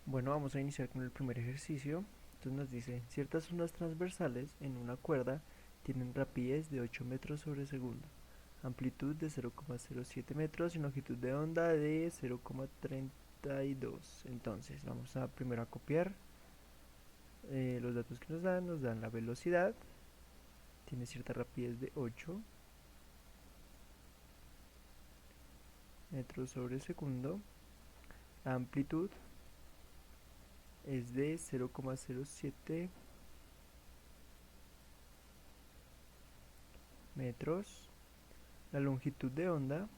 Bueno, vamos a iniciar con el primer ejercicio. Entonces nos dice, ciertas ondas transversales en una cuerda tienen rapidez de 8 metros sobre segundo, amplitud de 0,07 metros y longitud de onda de 0,32. Entonces vamos a primero a copiar los datos que nos dan la velocidad, tiene cierta rapidez de 8 metros sobre segundo, la amplitud es de 0,07 metros, la longitud de onda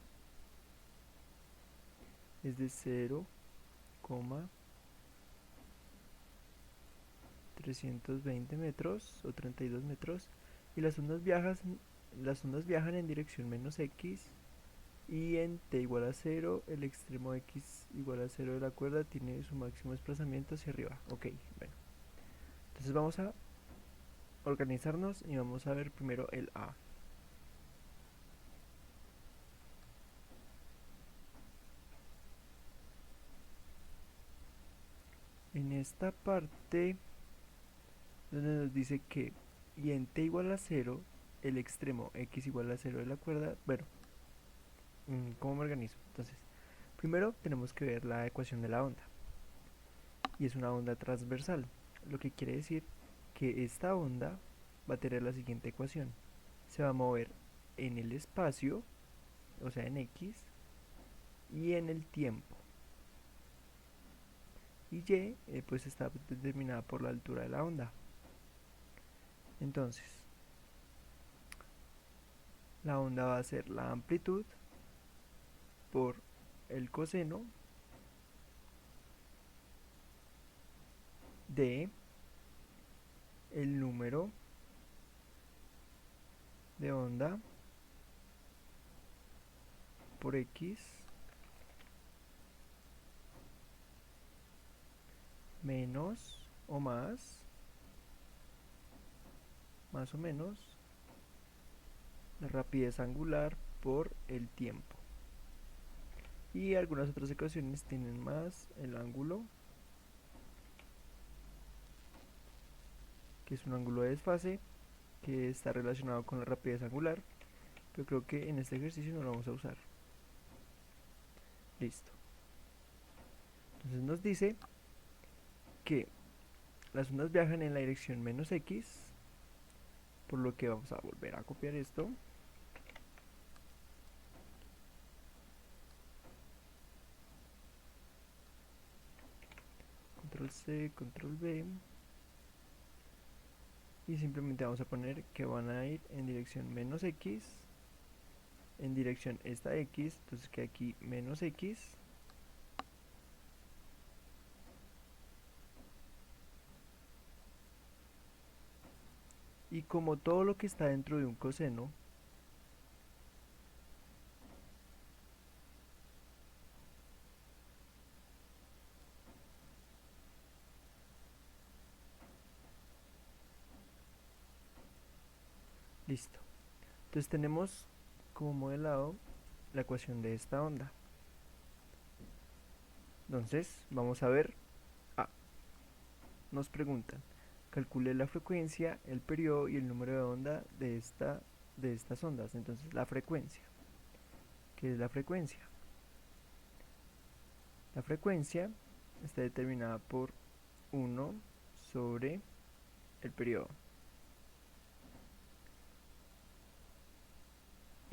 es de 0,320 metros o 32 metros y las ondas viajan en dirección menos x y en t igual a 0 el extremo x igual a 0 de la cuerda tiene su máximo desplazamiento hacia arriba. Ok, bueno, entonces vamos a organizarnos y vamos a ver primero el A. En esta parte donde nos dice que y en t igual a 0 el extremo x igual a 0 de la cuerda, bueno, ¿cómo me organizo? Entonces, primero tenemos que ver la ecuación de la onda y es una onda transversal, lo que quiere decir que esta onda va a tener la siguiente ecuación: se va a mover en el espacio, o sea en x, y en el tiempo, y y pues está determinada por la altura de la onda. Entonces la onda va a ser la amplitud por el coseno de el número de onda por x menos o más o menos la rapidez angular por el tiempo. Y algunas otras ecuaciones tienen más el ángulo, que es un ángulo de desfase que está relacionado con la rapidez angular, pero creo que en este ejercicio no lo vamos a usar. Listo. Entonces nos dice que las ondas viajan en la dirección menos x, por lo que vamos a volver a copiar esto. Control C, control V. Y simplemente vamos a poner que van a ir en dirección menos x, en dirección esta x, entonces que aquí menos x, y como todo lo que está dentro de un coseno listo. Entonces tenemos como modelado la ecuación de esta onda. Entonces vamos a ver. Nos preguntan, calcule la frecuencia, el periodo y el número de onda de estas ondas. Entonces la frecuencia. ¿Qué es la frecuencia? La frecuencia está determinada por 1 sobre el periodo.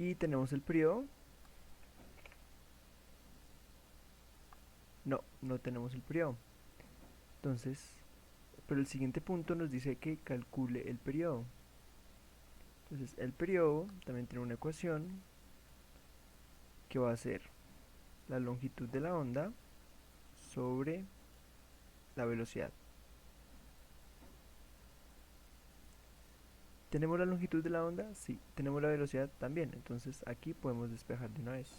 Y tenemos el periodo. No tenemos el periodo. Entonces, pero el siguiente punto nos dice que calcule el periodo. Entonces, el periodo también tiene una ecuación que va a ser la longitud de la onda sobre la velocidad. ¿Tenemos la longitud de la onda? Sí. ¿Tenemos la velocidad? También. Entonces aquí podemos despejar de una vez.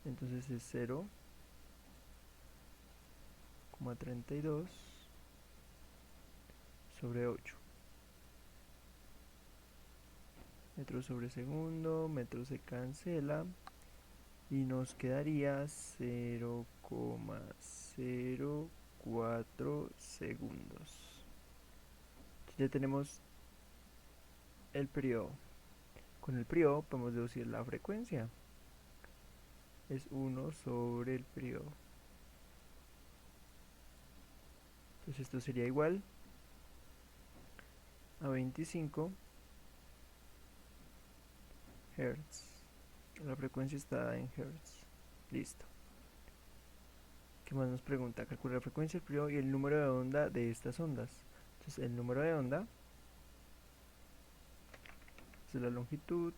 Entonces es 0,32 sobre 8 metros sobre segundo. Metro se cancela y nos quedaría 0,04 4 segundos. Ya tenemos el periodo. Con el periodo podemos deducir la frecuencia. Es 1 sobre el periodo. Entonces esto sería igual a 25 Hz. La frecuencia está en Hz. Listo. ¿Qué más nos pregunta? Calcula la frecuencia, el periodo y el número de onda de estas ondas. Entonces el número de onda es la longitud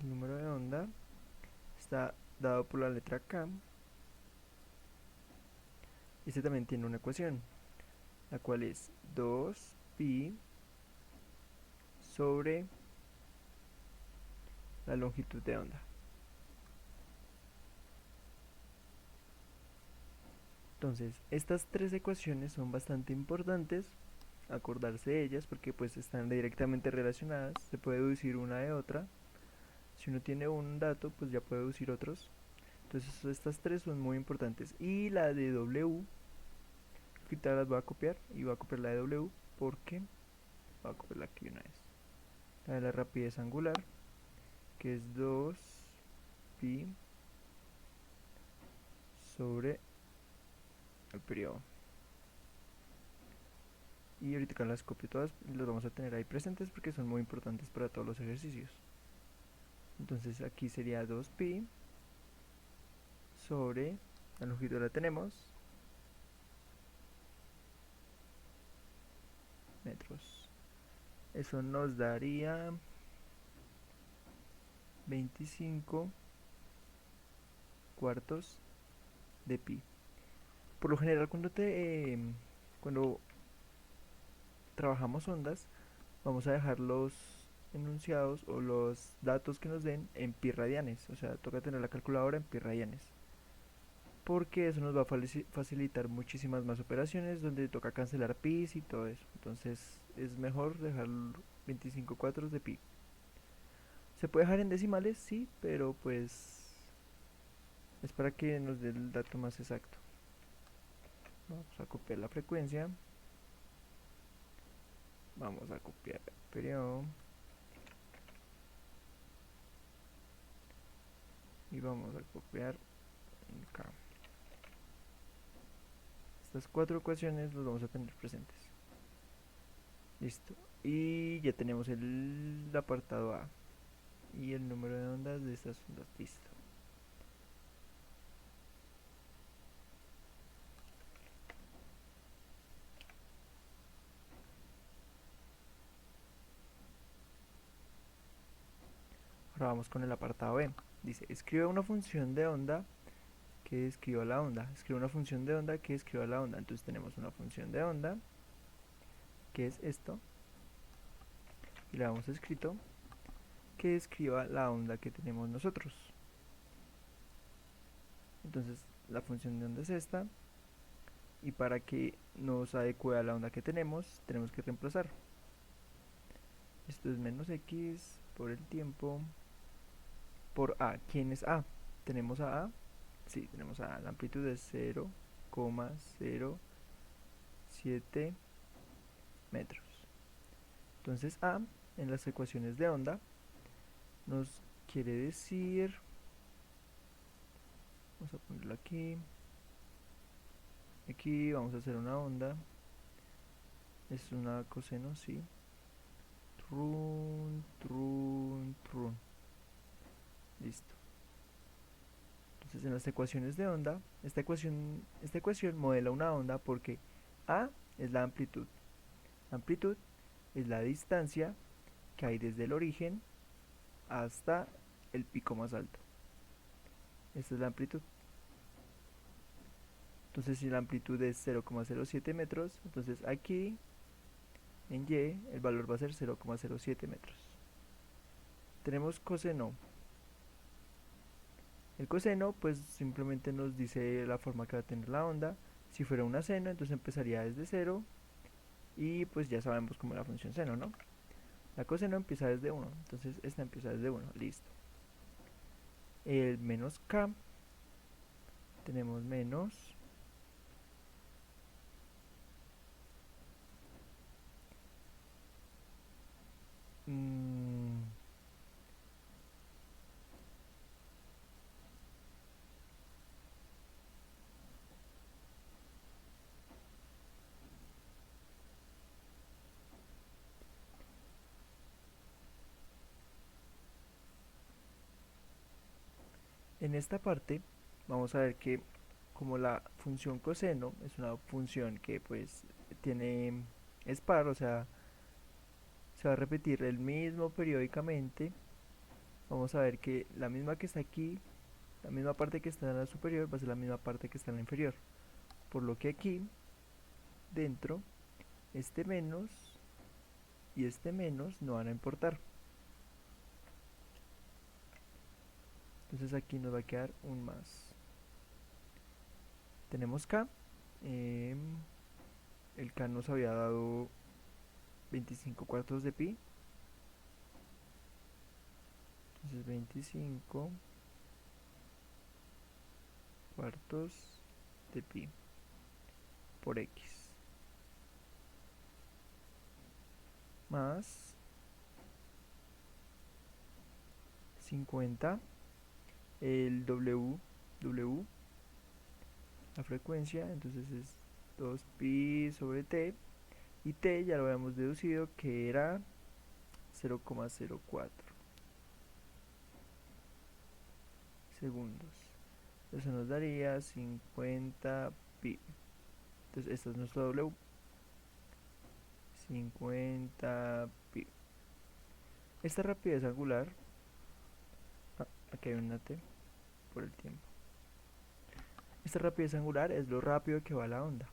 el número de onda está dado por la letra K. Este también tiene una ecuación, la cual es 2pi sobre la longitud de onda. Entonces, estas tres ecuaciones son bastante importantes acordarse de ellas porque pues están directamente relacionadas, se puede deducir una de otra. Si uno tiene un dato, pues ya puede deducir otros. Entonces, estas tres son muy importantes. Y la de W, ahorita las voy a copiar y voy a copiar la de W porque voy a copiarla aquí una vez. La de la rapidez angular, que es 2pi sobre el periodo. Y ahorita las copio todas y las vamos a tener ahí presentes porque son muy importantes para todos los ejercicios. Entonces aquí sería 2pi sobre la longitud la tenemos, metros. Eso nos daría 25 cuartos de pi. Por lo general cuando trabajamos ondas, vamos a dejar los enunciados o los datos que nos den en pi radianes. O sea, toca tener la calculadora en pi radianes. Porque eso nos va a facilitar muchísimas más operaciones donde toca cancelar pi y todo eso. Entonces es mejor dejar 25 cuartos de pi. Se puede dejar en decimales, sí, pero pues es para que nos dé el dato más exacto. Vamos a copiar la frecuencia. Vamos a copiar el periodo. Y vamos a copiar acá. Estas cuatro ecuaciones las vamos a tener presentes. Listo. Y ya tenemos el apartado A. Y el número de ondas de estas ondas. Listo. Ahora vamos con el apartado B. Dice, escribe una función de onda que describa la onda. Escribe una función de onda que describa la onda. Entonces tenemos una función de onda, que es esto. Y le damos escrito que describa la onda que tenemos nosotros. Entonces la función de onda es esta. Y para que nos adecue a la onda que tenemos que reemplazar. Esto es menos x por el tiempo por a. ¿Quién es a? ¿Tenemos a a? Sí, tenemos a a. La amplitud es 0,07 metros. Entonces a en las ecuaciones de onda nos quiere decir, vamos a ponerlo aquí, vamos a hacer una onda, es una coseno, sí, trun, trun, trun, listo. Entonces en las ecuaciones de onda, esta ecuación modela una onda porque a es la amplitud es la distancia que hay desde el origen hasta el pico más alto. Esta es la amplitud. Entonces si la amplitud es 0,07 metros, entonces aquí en y el valor va a ser 0,07 metros. Tenemos coseno. El coseno pues simplemente nos dice la forma que va a tener la onda. Si fuera una seno, entonces empezaría desde 0 y pues ya sabemos cómo es la función seno, ¿no? La coseno empieza desde 1, entonces esta empieza desde 1, listo. el menos k, tenemos menos mm, en esta parte vamos a ver que como la función coseno es una función que pues tiene es par, o sea, se va a repetir el mismo periódicamente, vamos a ver que la misma que está aquí, la misma parte que está en la superior va a ser la misma parte que está en la inferior, por lo que aquí dentro este menos y este menos no van a importar. Entonces aquí nos va a quedar un más. Tenemos K. eh, el K nos había dado 25 cuartos de pi. Entonces 25 cuartos de pi por X. Más 50 el W, la frecuencia, entonces es 2 pi sobre t, y t ya lo habíamos deducido que era 0,04 segundos. Eso nos daría 50 pi. Entonces esta es nuestra W, 50 pi. Esta rapidez angular, aquí hay una t por el tiempo. Esta rapidez angular es lo rápido que va la onda.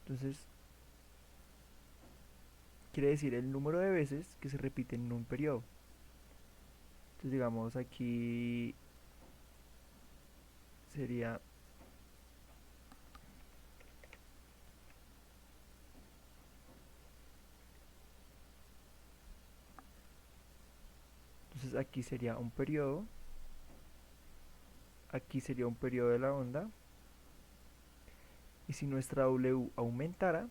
Entonces quiere decir el número de veces que se repite en un periodo. Entonces digamos aquí sería entonces aquí sería un periodo, aquí sería un periodo de la onda, y si nuestra W aumentara,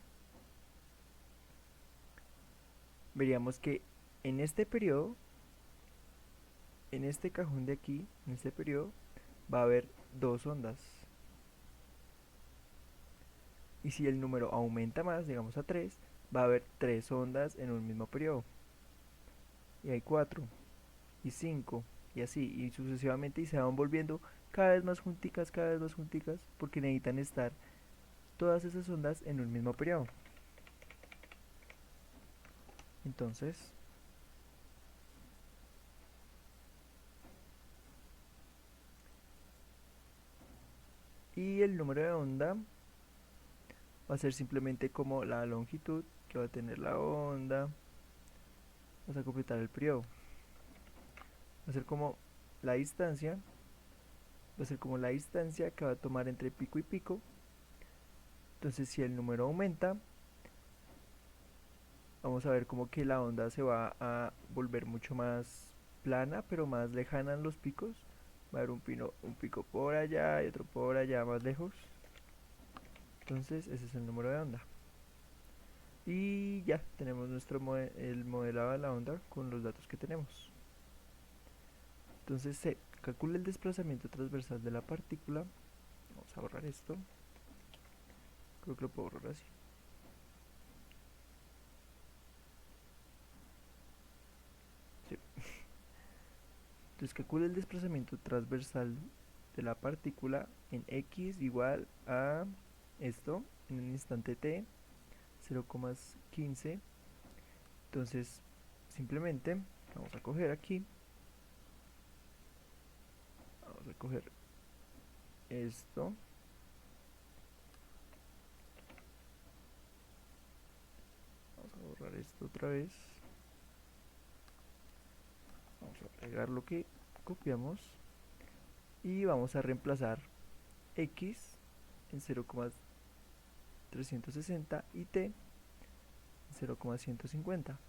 veríamos que en este periodo, en este cajón de aquí, en este periodo, va a haber dos ondas. Y si el número aumenta más, digamos a 3, va a haber 3 ondas en un mismo periodo. Y hay 4, y 5, y así, y sucesivamente, y se van volviendo cada vez más junticas, porque necesitan estar todas esas ondas en un mismo periodo. Entonces, y el número de onda va a ser simplemente como la longitud que va a tener la onda. Vamos a completar el periodo. Va a ser como la distancia, va a ser como la distancia que va a tomar entre pico y pico. Entonces, si el número aumenta, vamos a ver como que la onda se va a volver mucho más plana, pero más lejana en los picos. Va a haber un pico por allá y otro por allá más lejos. Entonces, ese es el número de onda. Y ya tenemos el modelado de la onda con los datos que tenemos. Entonces se calcula el desplazamiento transversal de la partícula. Vamos a borrar esto. Creo que lo puedo borrar así. Sí. Entonces calcula el desplazamiento transversal de la partícula en x igual a esto en el instante t, 0,15. Entonces simplemente vamos a coger aquí, vamos a coger esto, vamos a borrar esto otra vez, vamos a pegar lo que copiamos y vamos a reemplazar x en 0,360 y t en 0,150.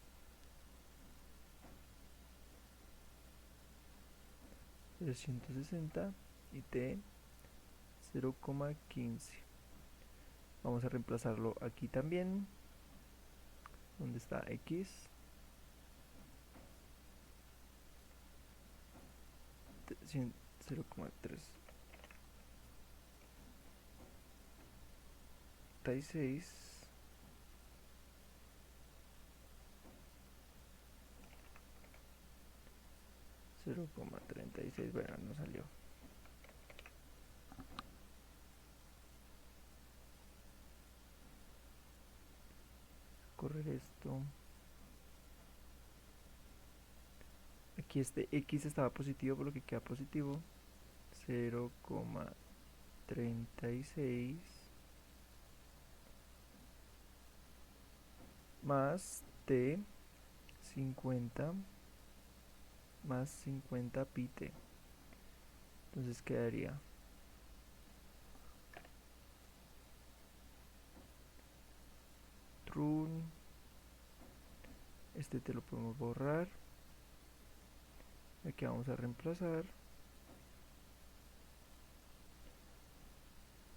360 y t 0,15. Vamos a reemplazarlo aquí también, donde está x, 0,36, 0,36, bueno, no salió. Correr esto. Aquí este x estaba positivo, por lo que queda positivo. 0,36 más t 50 más 50 pi t. Entonces quedaría trun. Este te lo podemos borrar. Aquí vamos a reemplazar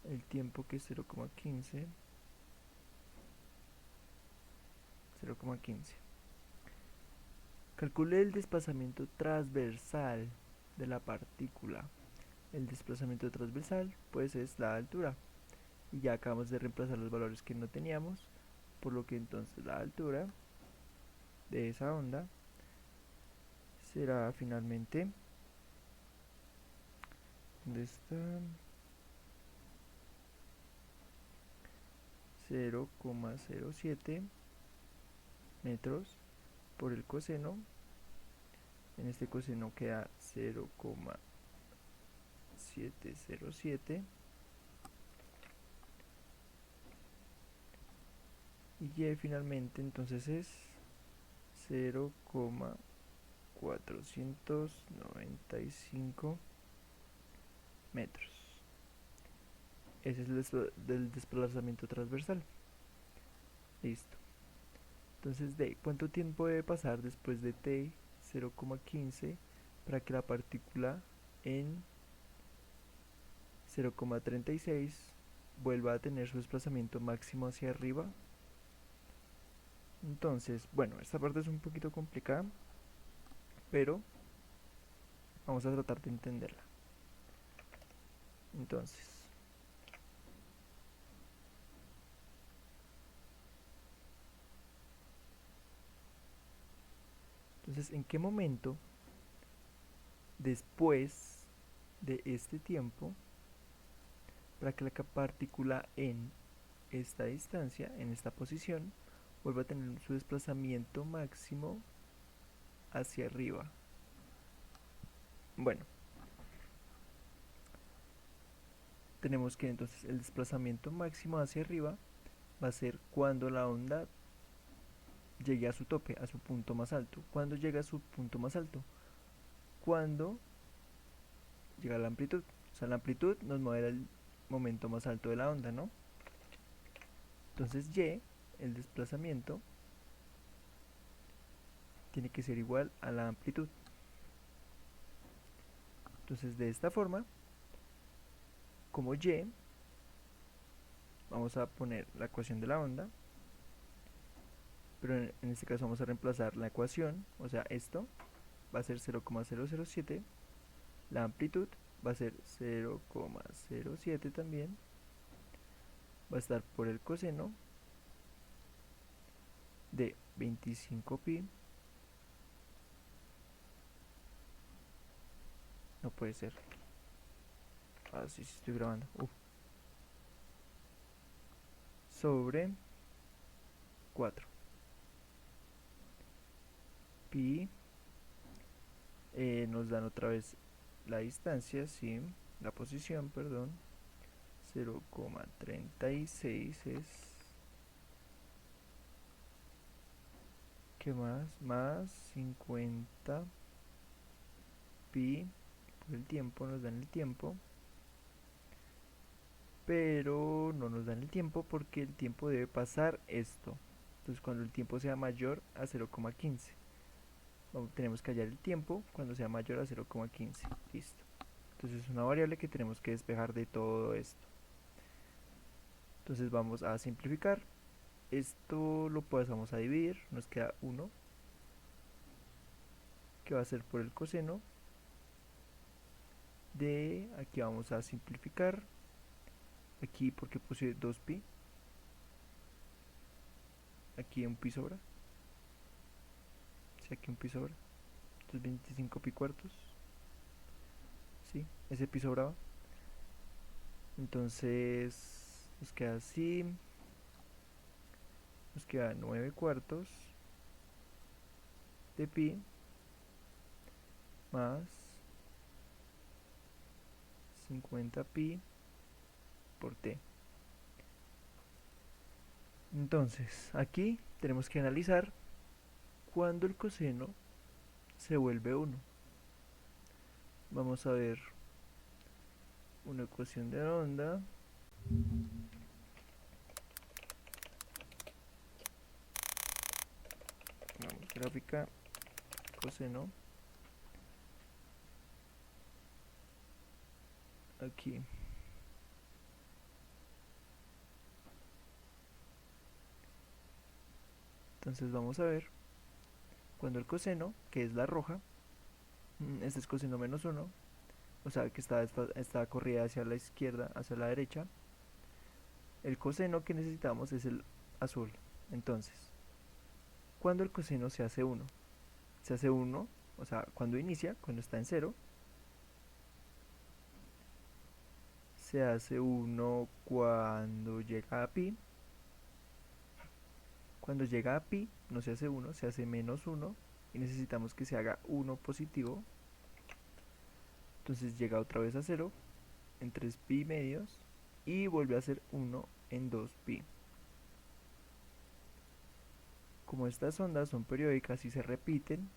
el tiempo, que es 0,15. 0,15. Calcule el desplazamiento transversal de la partícula. El desplazamiento transversal pues es la altura. Y ya acabamos de reemplazar los valores que no teníamos, por lo que entonces la altura de esa onda será finalmente, ¿dónde está? 0,07 metros por el coseno. En este coseno queda 0,707 y y finalmente entonces es 0,495 metros. Ese es el desplazamiento transversal. Listo. Entonces, ¿cuánto tiempo debe pasar después de t 0,15 para que la partícula en 0,36 vuelva a tener su desplazamiento máximo hacia arriba? Entonces, bueno, esta parte es un poquito complicada, pero vamos a tratar de entenderla. Entonces, ¿en qué momento después de este tiempo, para que la partícula en esta distancia, en esta posición, vuelva a tener su desplazamiento máximo hacia arriba? Bueno, tenemos que entonces el desplazamiento máximo hacia arriba va a ser cuando la onda llegue a su tope, a su punto más alto. ¿Cuándo llega a su punto más alto? Cuando llega la amplitud. O sea, la amplitud nos mueve el momento más alto de la onda, ¿no? Entonces y, el desplazamiento, tiene que ser igual a la amplitud. Entonces, de esta forma, como y, vamos a poner la ecuación de la onda, pero en este caso vamos a reemplazar la ecuación, o sea, esto va a ser 0,007, la amplitud va a ser 0,07 también, va a estar por el coseno de 25 pi. No puede ser. Ah, sí, sí estoy grabando. Sobre 4 pi. Nos dan otra vez la distancia, sí, la posición, perdón. 0,36 es, ¿qué más? Más 50 pi por el tiempo, nos dan el tiempo, pero no nos dan el tiempo porque el tiempo debe pasar esto. Entonces, cuando el tiempo sea mayor a 0,15, tenemos que hallar el tiempo cuando sea mayor a 0,15. Listo. Entonces es una variable que tenemos que despejar de todo esto. Entonces vamos a simplificar. Esto lo pasamos a dividir. Nos queda 1, que va a ser por el coseno de, aquí vamos a simplificar, aquí porque puse 2pi, aquí un pi sobra, si aquí un pi sobra, entonces 25 pi cuartos, sí, ese pi sobraba, entonces nos queda así, nos queda 9 cuartos de pi más 50 pi por t. Entonces aquí tenemos que analizar cuando el coseno se vuelve 1. Vamos a ver una ecuación de onda. Vamos, gráfica, coseno. Aquí. Entonces vamos a ver cuando el coseno, que es la roja, este es coseno menos 1, o sea que está corrida hacia la izquierda, hacia la derecha. El coseno que necesitamos es el azul. Entonces, cuando el coseno se hace 1, o sea, cuando inicia, cuando está en 0, se hace 1 cuando llega a pi. Cuando llega a pi, no se hace 1, se hace menos 1, y necesitamos que se haga 1 positivo. Entonces llega otra vez a 0 en 3 pi medios y vuelve a ser 1 en 2 pi. Como estas ondas son periódicas y se repiten,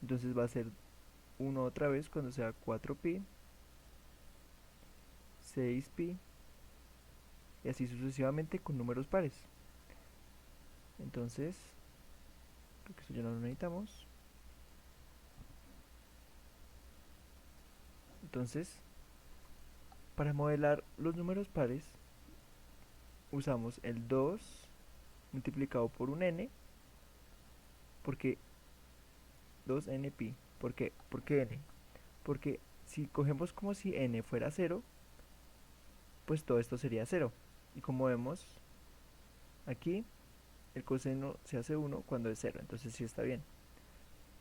entonces va a ser 1 otra vez cuando sea 4 pi, 6 pi, y así sucesivamente con números pares. Entonces, creo que eso ya no lo necesitamos. Entonces, para modelar los números pares, usamos el 2 multiplicado por un n, porque 2n pi. ¿Por qué? ¿Por qué n? Porque si cogemos como si n fuera 0, pues todo esto sería 0. Y como vemos, aquí el coseno se hace 1 cuando es 0, entonces sí está bien.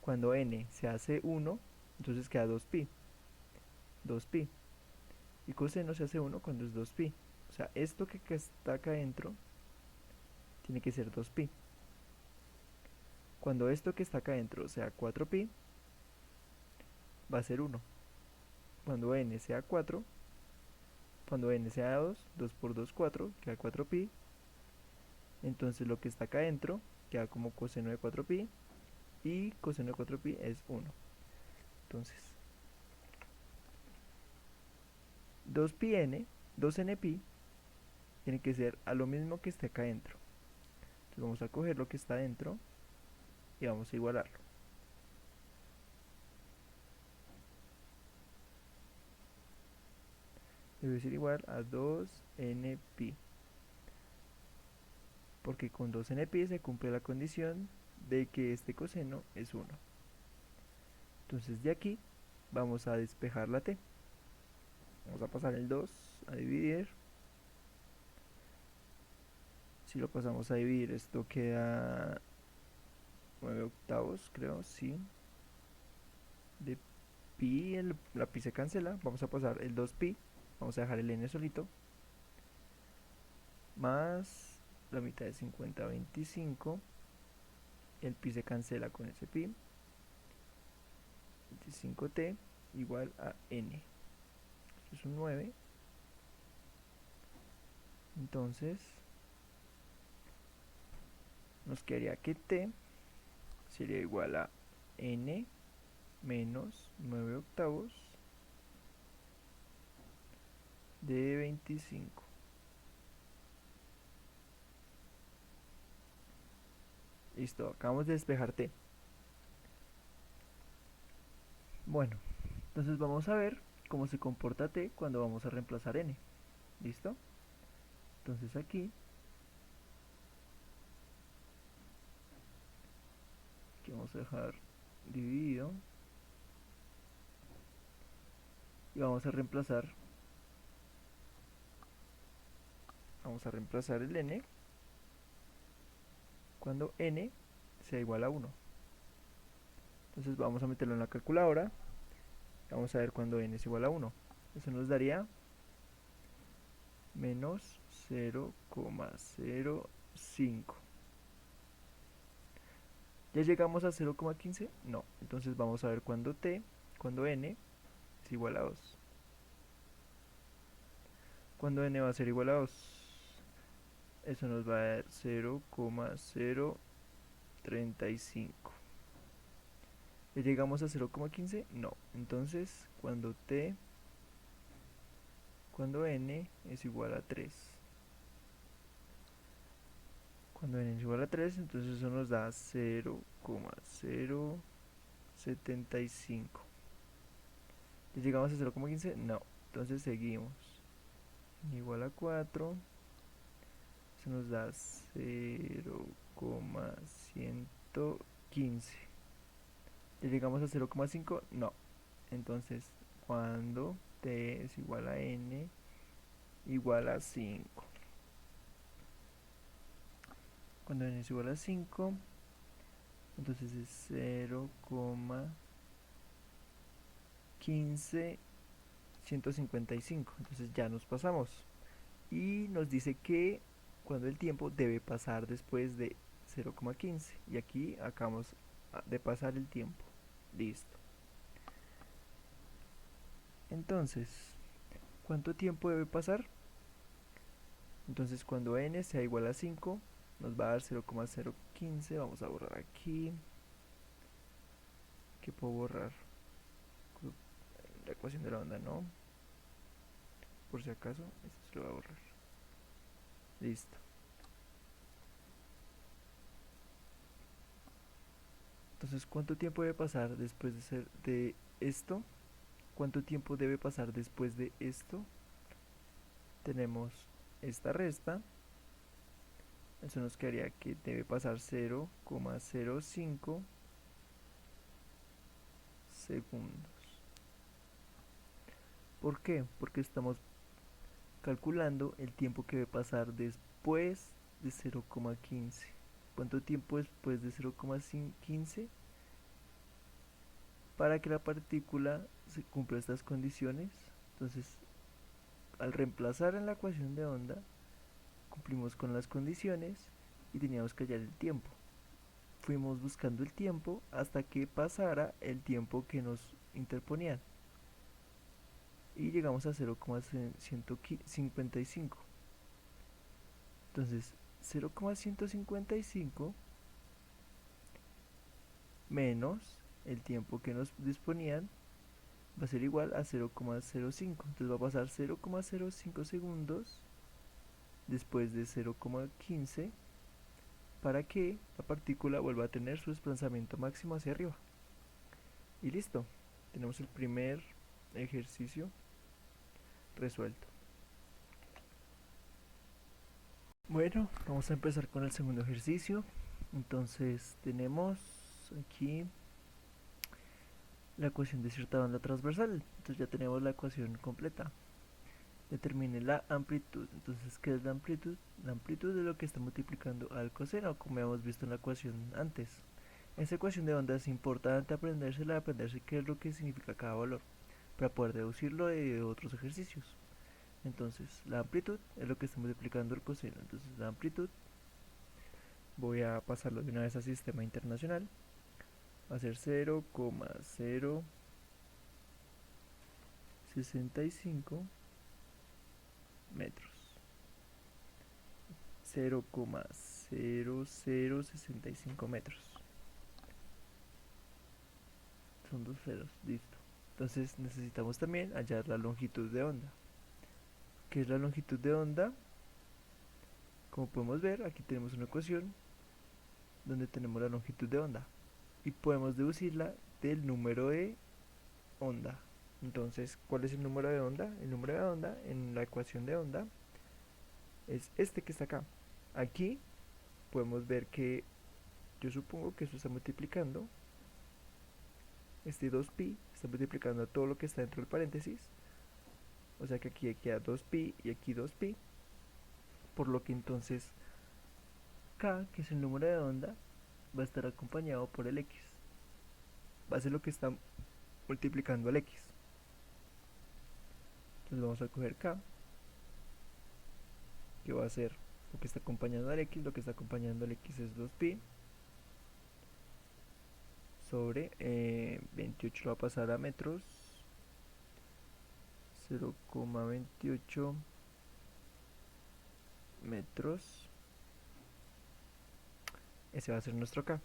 Cuando n se hace 1, entonces queda 2pi. 2pi. Y coseno se hace 1 cuando es 2pi. O sea, esto que está acá adentro tiene que ser 2pi. Cuando esto que está acá adentro sea 4pi, va a ser 1. Cuando n sea 4, cuando n sea 2, 2 por 2, 4, queda 4pi. Entonces lo que está acá adentro queda como coseno de 4pi. Y coseno de 4pi es 1. Entonces, 2pi n, 2n pi, tiene que ser a lo mismo que esté acá adentro. Entonces vamos a coger lo que está adentro y vamos a igualarlo. Debe ser igual a 2n pi. Porque con 2n pi se cumple la condición de que este coseno es 1. Entonces de aquí vamos a despejar la t. Vamos a pasar el 2 a dividir. Si lo pasamos a dividir, esto queda 9 octavos, creo, sí. De pi, la pi se cancela. Vamos a pasar el 2pi. Vamos a dejar el n solito. Más la mitad de 50, 25. El pi se cancela con ese pi. 25t igual a n. Esto es un 9. Entonces, nos quedaría que t sería igual a n menos 9 octavos de 25. Listo, acabamos de despejar t. Bueno, entonces vamos a ver cómo se comporta t cuando vamos a reemplazar n. ¿Listo? Entonces aquí vamos a dejar dividido y vamos a reemplazar el n cuando n sea igual a 1. Entonces vamos a meterlo en la calculadora. Vamos a ver cuando n es igual a 1. Eso nos daría menos 0,05. ¿Ya llegamos a 0,15? No. Entonces vamos a ver cuando n es igual a 2. Cuando n va a ser igual a 2, eso nos va a dar 0,035. ¿Ya llegamos a 0,15? No. Entonces, cuando n es igual a 3. Cuando n es igual a 3, entonces eso nos da 0,075. ¿Ya llegamos a 0,15? No. Entonces seguimos. N igual a 4. Eso nos da 0,115. ¿Ya llegamos a 0,5? No. Entonces, cuando t es igual a n igual a 5. Cuando n es igual a 5, entonces es 0,15155. Entonces ya nos pasamos. Y nos dice que cuando el tiempo debe pasar después de 0,15. Y aquí acabamos de pasar el tiempo. Listo. Entonces, ¿cuánto tiempo debe pasar? Entonces cuando n sea igual a 5, nos va a dar 0,015. Vamos a borrar aquí. ¿Qué puedo borrar? La ecuación de la onda, no. Por si acaso, esto se lo voy a borrar. Listo. Entonces, ¿cuánto tiempo debe pasar después de esto? ¿Cuánto tiempo debe pasar después de esto? Tenemos esta resta. Eso nos quedaría que debe pasar 0,05 segundos. ¿Por qué? Porque estamos calculando el tiempo que debe pasar después de 0,15. ¿Cuánto tiempo después de 0,15? Para que la partícula se cumpla estas condiciones. Entonces, al reemplazar en la ecuación de onda, cumplimos con las condiciones y teníamos que hallar el tiempo. Fuimos buscando el tiempo hasta que pasara el tiempo que nos interponían. Y llegamos a 0,155. Entonces, 0,155 menos el tiempo que nos disponían va a ser igual a 0,05. Entonces va a pasar 0,05 segundos después de 0,15 para que la partícula vuelva a tener su desplazamiento máximo hacia arriba. Y listo, tenemos el primer ejercicio resuelto. Bueno, vamos a empezar con el segundo ejercicio. Entonces tenemos aquí la ecuación de cierta banda transversal. Entonces ya tenemos la ecuación completa. Determine la amplitud. Entonces, ¿qué es la amplitud? La amplitud es lo que está multiplicando al coseno, como hemos visto en la ecuación antes. Esta ecuación de onda es importante aprenderse qué es lo que significa cada valor, para poder deducirlo de otros ejercicios. Entonces, la amplitud es lo que está multiplicando el coseno. Entonces, la amplitud, voy a pasarlo de una vez al sistema internacional, va a ser 0,065 metros. 0,0065 metros. Son dos ceros, listo. Entonces necesitamos también hallar la longitud de onda. ¿Qué es la longitud de onda? Como podemos ver, aquí tenemos una ecuación donde tenemos la longitud de onda y podemos deducirla del número de onda. Entonces, ¿cuál es el número de onda? El número de onda en la ecuación de onda es este que está acá. Aquí podemos ver que yo supongo que eso está multiplicando. Este 2pi está multiplicando todo lo que está dentro del paréntesis. O sea que aquí queda 2pi y aquí 2pi. Por lo que entonces k, que es el número de onda, va a estar acompañado por el x. Va a ser lo que está multiplicando al x. Entonces vamos a coger k, que va a ser lo que está acompañando al x. Lo que está acompañando al x es 2pi sobre 28 lo va a pasar a metros, 0,28 metros. Ese va a ser nuestro k.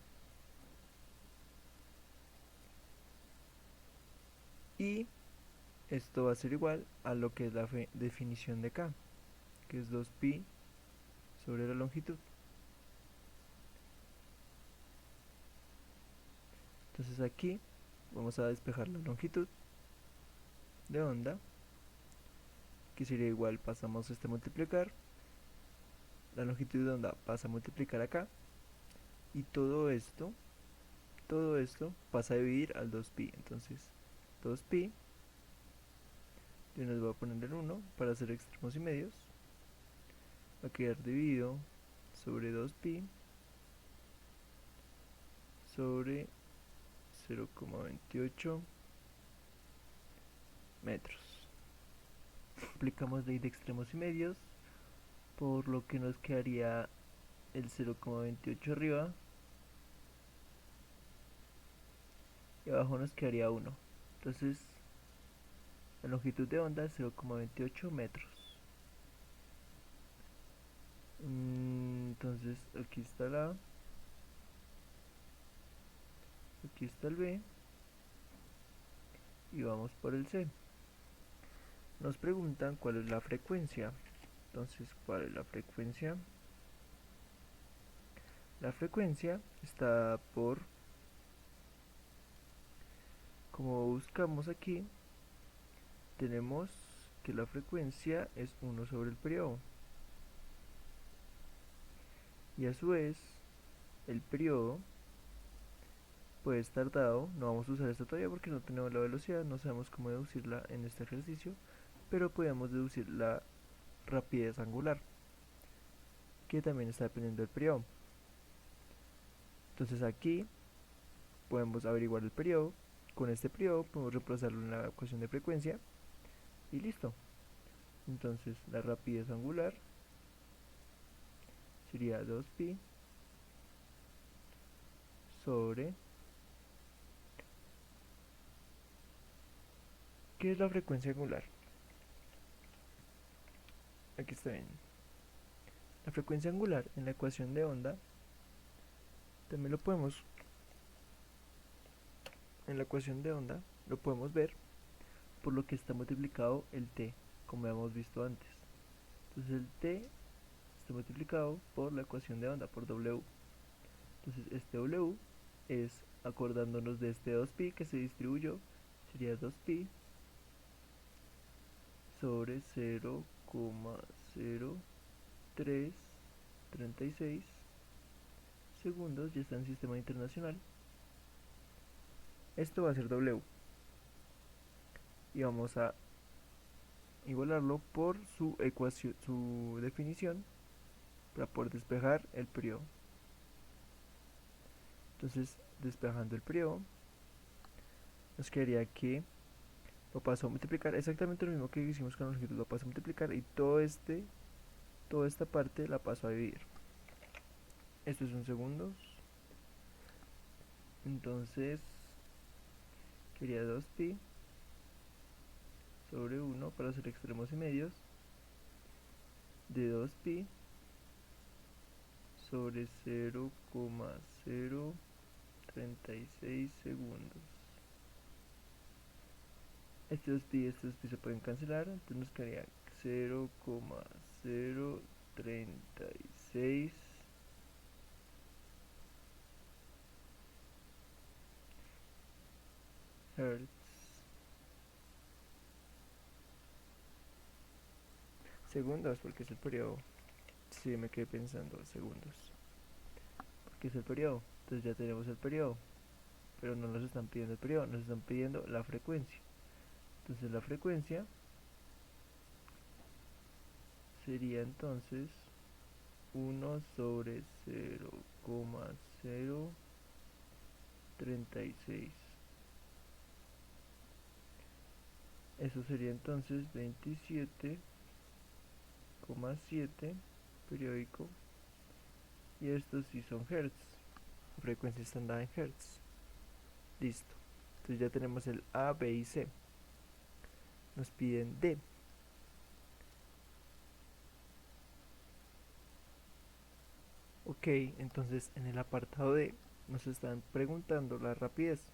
Y esto va a ser igual a lo que es la definición de k, que es 2pi sobre la longitud. Entonces aquí vamos a despejar la longitud de onda, que sería igual, pasamos este a multiplicar, la longitud de onda pasa a multiplicar acá, y todo esto pasa a dividir al 2pi. Entonces 2pi, yo nos voy a poner el 1 para hacer extremos y medios, va a quedar dividido sobre 2pi sobre 0,28 metros. Aplicamos ley de extremos y medios, por lo que nos quedaría el 0,28 arriba y abajo nos quedaría 1. Entonces la longitud de onda es 0,28 metros. Entonces aquí está la A, aquí está el B y vamos por el C. Nos preguntan cuál es la frecuencia. Entonces, ¿cuál es la frecuencia? La frecuencia está por, como buscamos aquí, tenemos que la frecuencia es 1 sobre el periodo. Y a su vez, el periodo puede estar dado, no vamos a usar esto todavía porque no tenemos la velocidad, no sabemos cómo deducirla en este ejercicio, pero podemos deducir la rapidez angular, que también está dependiendo del periodo. Entonces aquí podemos averiguar el periodo, con este periodo podemos reemplazarlo en la ecuación de frecuencia y listo. Entonces la rapidez angular sería 2pi sobre, ¿qué es la frecuencia angular? Aquí está bien. La frecuencia angular en la ecuación de onda también lo podemos, en la ecuación de onda lo podemos ver por lo que está multiplicado el t, como hemos visto antes. Entonces el t está multiplicado por la ecuación de onda, por w. Entonces este w es, acordándonos de este 2pi que se distribuyó, sería 2pi sobre 0,0336 segundos, ya está en sistema internacional. Esto va a ser w y vamos a igualarlo por su ecuación, su definición, para poder despejar el periodo. Entonces, despejando el periodo, nos quedaría que lo paso a multiplicar exactamente lo mismo que hicimos con la longitud, lo paso a multiplicar y toda esta parte la paso a dividir. Esto es en segundos. Entonces quería 2pi sobre 1 para hacer extremos y medios de 2pi sobre 0,036 segundos. Estos 2pi se pueden cancelar, entonces nos quedaría 0,036 Hz. segundos, porque es el periodo. Sí, me quedé pensando, segundos. Porque es el periodo. Entonces ya tenemos el periodo. Pero no nos están pidiendo el periodo, nos están pidiendo la frecuencia. Entonces la frecuencia sería entonces 1/0,036. Eso sería entonces 27,7 periódico. Y estos sí son hertz. La frecuencia está dada en hertz. Listo. Entonces ya tenemos el A, B y C. Nos piden D. Ok, entonces en el apartado D nos están preguntando la rapidez.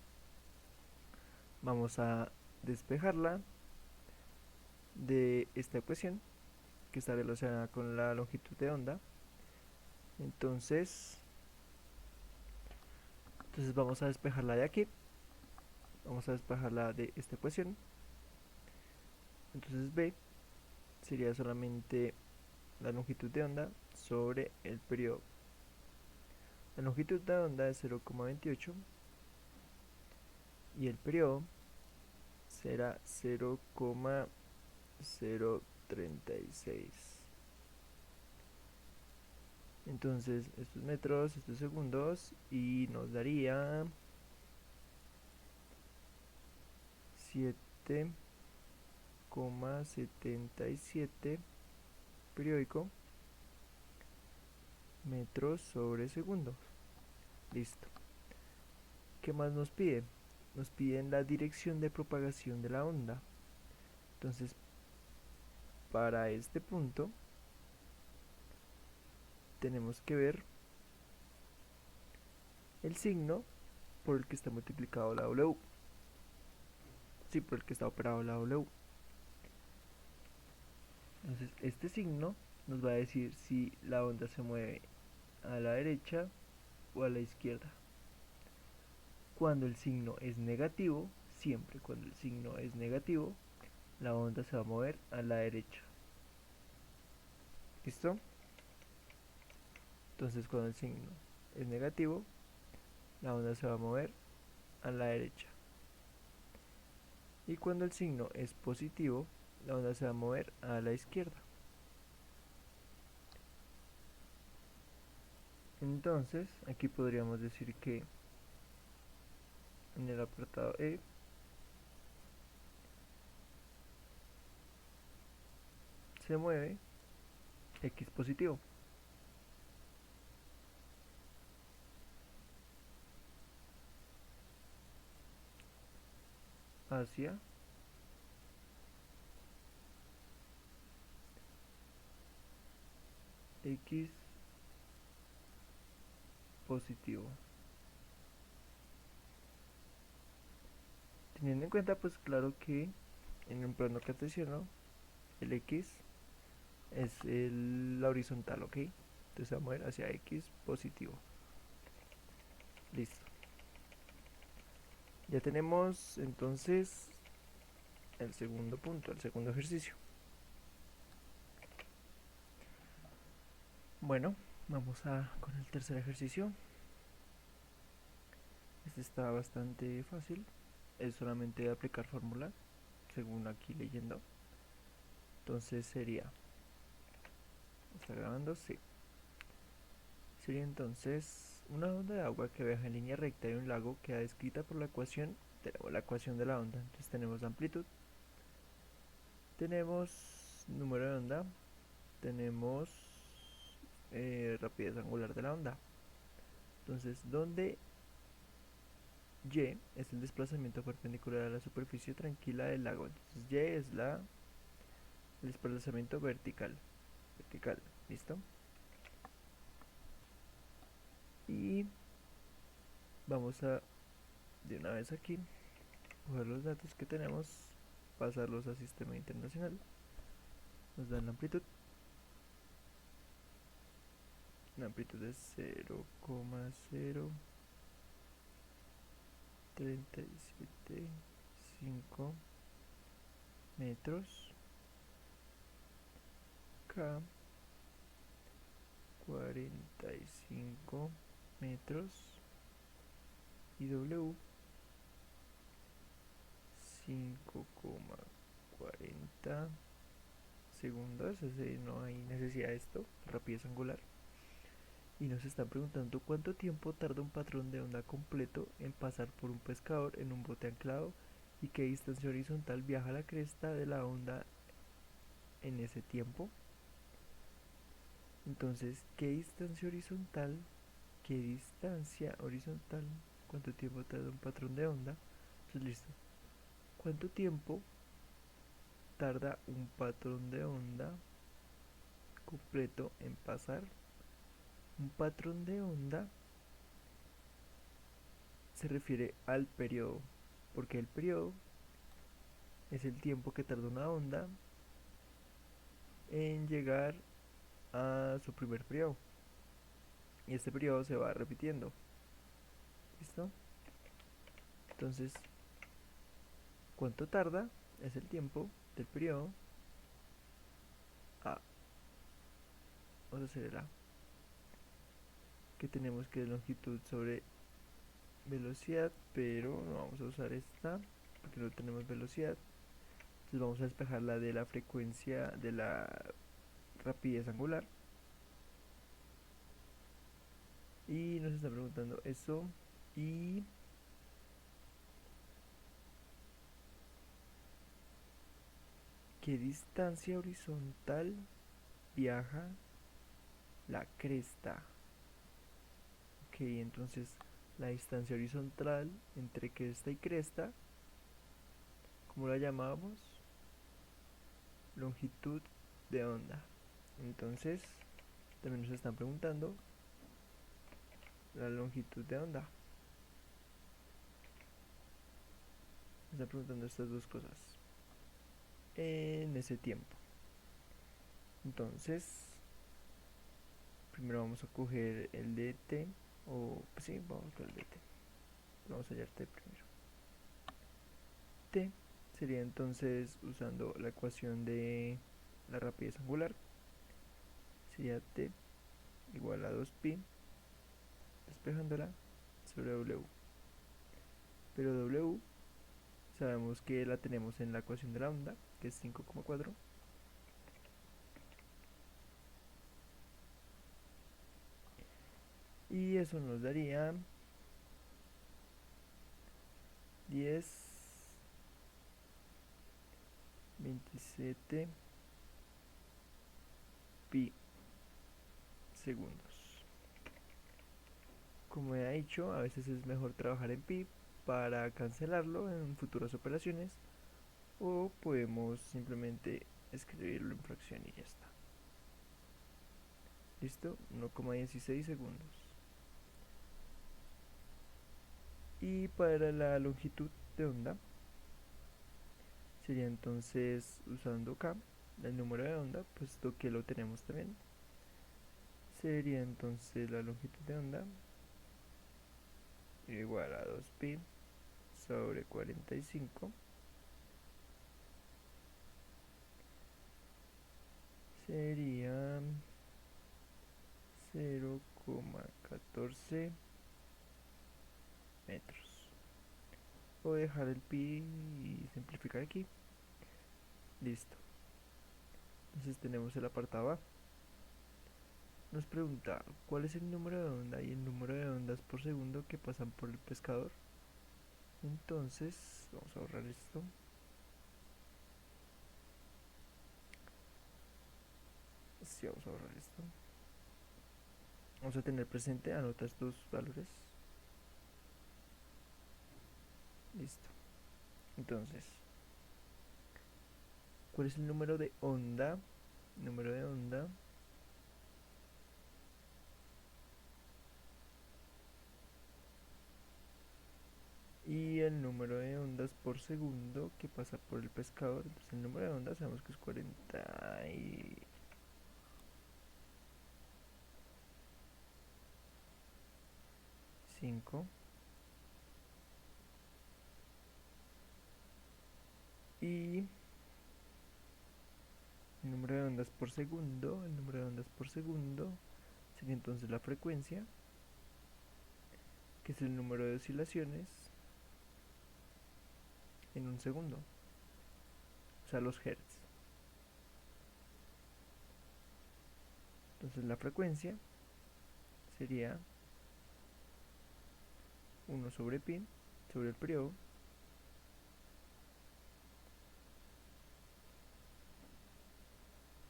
Vamos a despejarla de esta ecuación que está relacionada con la longitud de onda. Entonces vamos a despejarla de aquí. Vamos a despejarla de esta ecuación. Entonces B sería solamente la longitud de onda sobre el periodo. La longitud de onda es 0,28 y el periodo será 0,036. Entonces estos metros, estos segundos, y nos daría 7,77 periódico metros sobre segundo. Listo. ¿Qué más nos pide? Nos piden la dirección de propagación de la onda. Entonces, para este punto, tenemos que ver el signo por el que está multiplicado la W. Sí, por el que está operado la W. Entonces, este signo nos va a decir si la onda se mueve a la derecha o a la izquierda. Cuando el signo es negativo, siempre cuando el signo es negativo, la onda se va a mover a la derecha. ¿Listo? Entonces cuando el signo es negativo, la onda se va a mover a la derecha. Y cuando el signo es positivo, la onda se va a mover a la izquierda. Entonces, aquí podríamos decir que en el apartado E se mueve X positivo. Hacia X positivo. Teniendo en cuenta, pues claro que en un plano cartesiano el X es la horizontal, ¿ok? Entonces se va a mover hacia X positivo. Listo. Ya tenemos entonces el segundo punto, el segundo ejercicio. Bueno, vamos con el tercer ejercicio. Este está bastante fácil. Es solamente aplicar fórmula, según aquí leyendo. Entonces sería... ¿Está grabando? Sí. Sería entonces una onda de agua que viaja en línea recta de un lago queda descrita por la ecuación de la onda. Entonces tenemos amplitud, tenemos número de onda, tenemos rapidez angular de la onda. Entonces, donde y es el desplazamiento perpendicular a la superficie tranquila del lago. Entonces, y es el desplazamiento vertical. ¿Listo? Y vamos a, de una vez aquí, coger los datos que tenemos, pasarlos al sistema internacional. Nos dan la amplitud. La amplitud es 0,0375 metros. K 45 metros y W 5,40 segundos. No hay necesidad de esto, rapidez angular. Y nos están preguntando cuánto tiempo tarda un patrón de onda completo en pasar por un pescador en un bote anclado y qué distancia horizontal viaja la cresta de la onda en ese tiempo. Entonces, ¿qué distancia horizontal? ¿Qué distancia horizontal? ¿Cuánto tiempo tarda un patrón de onda? Entonces, listo. ¿Cuánto tiempo tarda un patrón de onda completo en pasar? Un patrón de onda se refiere al periodo, porque el periodo es el tiempo que tarda una onda en llegar a su primer periodo. Y este periodo se va repitiendo. ¿Listo? Entonces, ¿cuánto tarda? Es el tiempo del periodo. Vamos a hacer el A. Que tenemos que longitud sobre velocidad, pero no vamos a usar esta porque no tenemos velocidad. Entonces vamos a despejarla de la frecuencia de la rapidez angular. Y nos está preguntando eso. Y ¿qué distancia horizontal viaja la cresta? Ok, entonces la distancia horizontal entre cresta y cresta, ¿cómo la llamamos? Longitud de onda. Entonces, también nos están preguntando la longitud de onda. Nos están preguntando estas dos cosas en ese tiempo. Entonces, primero vamos a coger el de t, o pues sí, vamos con el de t. Vamos a hallar t primero. T sería entonces, usando la ecuación de la rapidez angular, sería t igual a 2pi, despejándola, sobre w. Pero w sabemos que la tenemos en la ecuación de la onda, que es 5,4. Y eso nos daría 10,27 pi segundos. Como he dicho, a veces es mejor trabajar en pi para cancelarlo en futuras operaciones, o podemos simplemente escribirlo en fracción y ya está. ¿Listo? 1,16 segundos. Y para la longitud de onda sería entonces, usando k, el número de onda, puesto que lo tenemos también, sería entonces la longitud de onda igual a 2pi sobre 45, sería 0,14 metros. Voy a dejar el pi y simplificar aquí. Listo. Entonces tenemos el apartado A. Nos pregunta cuál es el número de onda y el número de ondas por segundo que pasan por el pescador. Entonces vamos a borrar esto. Sí, vamos a borrar esto. Vamos a tener presente, anota estos valores. Listo. Entonces, ¿cuál es el número de onda? Número de onda y el número de ondas por segundo que pasa por el pescador. Entonces el número de ondas sabemos que es 45. Y el número de ondas por segundo, el número de ondas por segundo sería entonces la frecuencia, que es el número de oscilaciones en un segundo, o sea, los hertz. Entonces la frecuencia sería 1 sobre pi, sobre el periodo,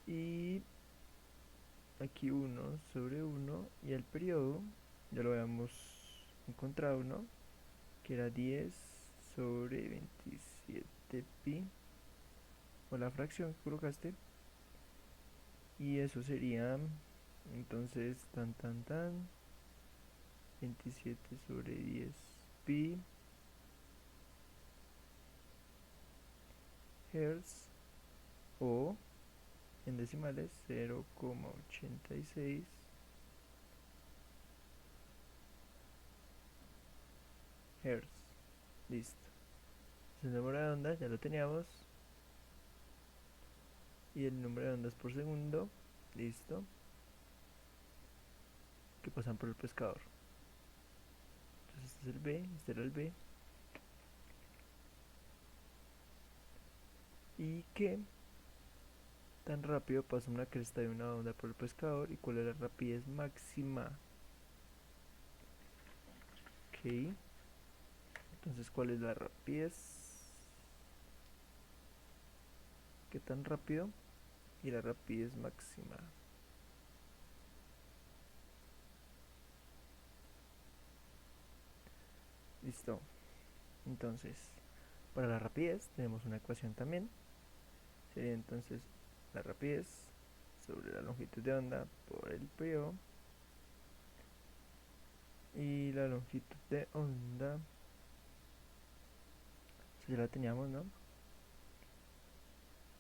y aquí 1 sobre 1, y el periodo ya lo habíamos encontrado, ¿no? Que era 10 sobre 27 pi, o la fracción que colocaste, y eso sería entonces tan 27 sobre 10 pi hertz, o en decimales 0,86 hertz. Listo. El número de ondas ya lo teníamos, y el número de ondas por segundo, listo, que pasan por el pescador. Entonces este es el B, este era el B, y que tan rápido pasa una cresta de una onda por el pescador, y cuál es la rapidez máxima. Ok, entonces cuál es la rapidez, qué tan rápido, y la rapidez máxima. Listo. Entonces, para la rapidez tenemos una ecuación también. Sería entonces la rapidez sobre la longitud de onda por el periodo, y la longitud de onda, si ya la teníamos, ¿no?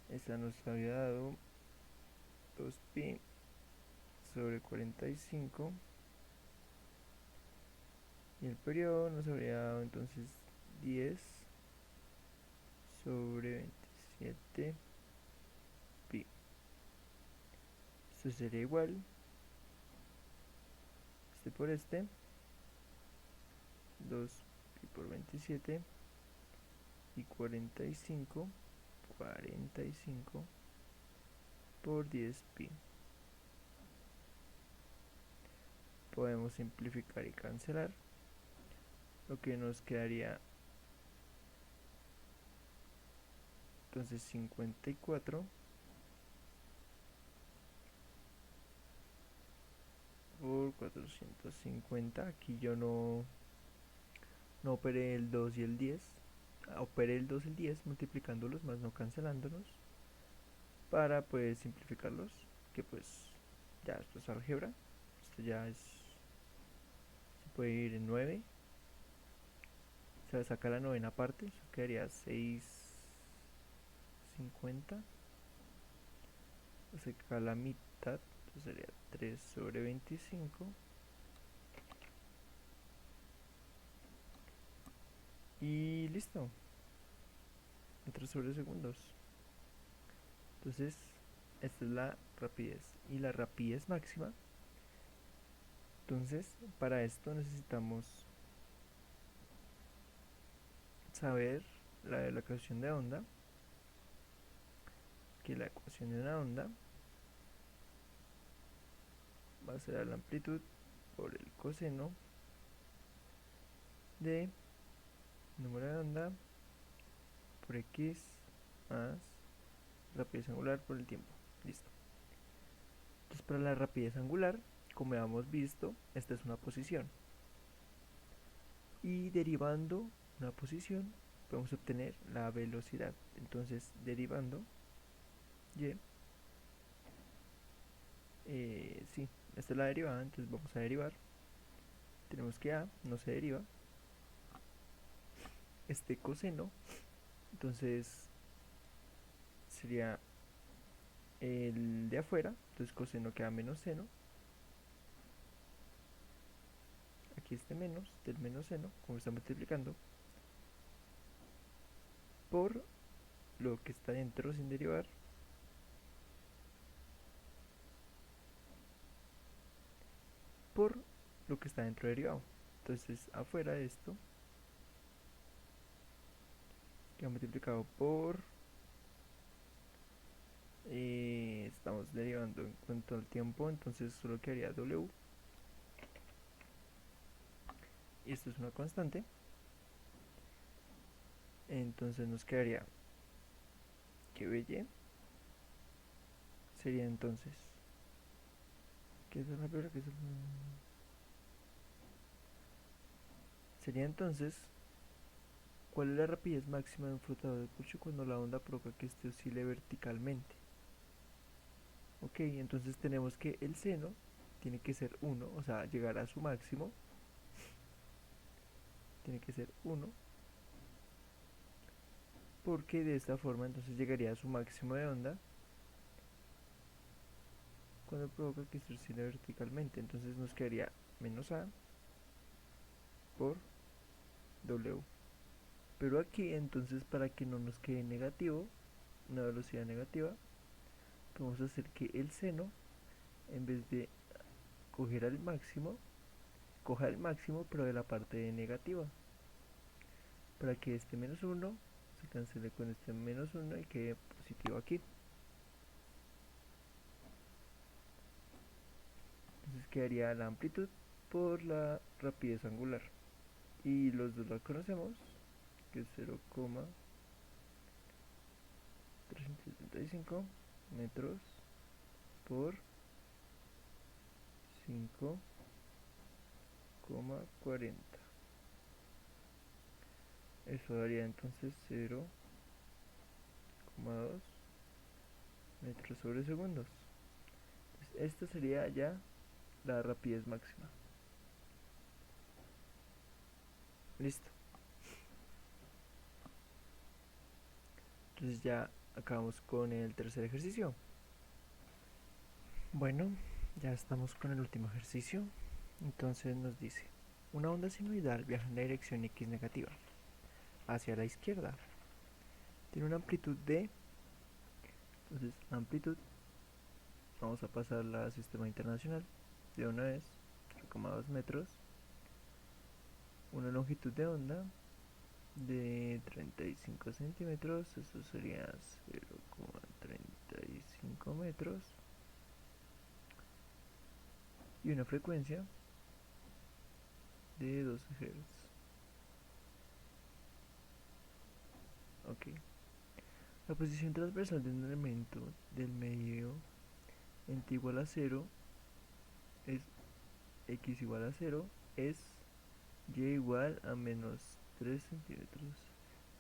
Esta nos había dado 2pi sobre 45, y el periodo nos habría dado entonces 10 sobre 27 pi. Esto sería igual este por este, 2pi por 27, y 45 por 10 pi. Podemos simplificar y cancelar, lo que nos quedaría entonces 54 por 450. Aquí yo no operé el 2 y el 10, operé el 2 y el 10 multiplicándolos más no cancelándolos, para pues simplificarlos, que pues ya esto es álgebra, esto ya es, se puede ir en 9, se saca la novena parte, eso quedaría 650, se saca la mitad, entonces sería 3 sobre 25, y listo, 3 sobre segundos. Entonces esta es la rapidez, y la rapidez máxima. Entonces para esto necesitamos saber la ecuación de onda, que la ecuación de una onda va a ser la amplitud por el coseno de número de onda por x más rapidez angular por el tiempo. Listo. Entonces para la rapidez angular, como hemos visto, esta es una posición, y derivando una posición podemos obtener la velocidad. Entonces derivando y, sí, esta es la derivada, entonces vamos a derivar. Tenemos que a no se deriva, este coseno, entonces sería el de afuera, entonces coseno queda menos seno, aquí este menos del menos seno, como está multiplicando, por lo que está dentro sin derivar, por lo que está dentro del derivado. Entonces afuera de esto queda multiplicado por estamos derivando en cuanto al tiempo, entonces solo quedaría W y esto es una constante, entonces nos quedaría que BY sería entonces ¿qué es la primera? ¿Qué es el... sería entonces ¿cuál es la rapidez máxima de un flotador de caucho cuando la onda provoca que este oscile verticalmente? Ok, entonces tenemos que el seno tiene que ser 1, o sea, llegar a su máximo, tiene que ser 1, porque de esta forma entonces llegaría a su máximo de onda cuando provoca que se oscile verticalmente. Entonces nos quedaría menos A por W. Pero aquí entonces para que no nos quede negativo, una velocidad negativa, vamos a hacer que el seno, en vez de coger al máximo, coja el máximo pero de la parte de negativa, para que este menos 1 se cancele con este menos 1 y quede positivo aquí. Entonces quedaría la amplitud por la rapidez angular. Y los dos la conocemos, que es 0,375 metros por 5,40. Eso daría entonces 0,2 metros sobre segundos. Entonces, esta sería ya la rapidez máxima. Listo. Entonces ya acabamos con el tercer ejercicio. Bueno, ya estamos con el último ejercicio. Entonces nos dice, una onda sinusoidal viaja en la dirección X negativa, hacia la izquierda. Tiene una amplitud de, entonces amplitud, vamos a pasarla al sistema internacional de una vez, 0,2 metros. Una longitud de onda de 35 centímetros, eso sería 0,35 metros. Y una frecuencia de 12 Hz. Ok. La posición transversal de un elemento del medio en t igual a 0 es x igual a 0 es y igual a menos 3 centímetros.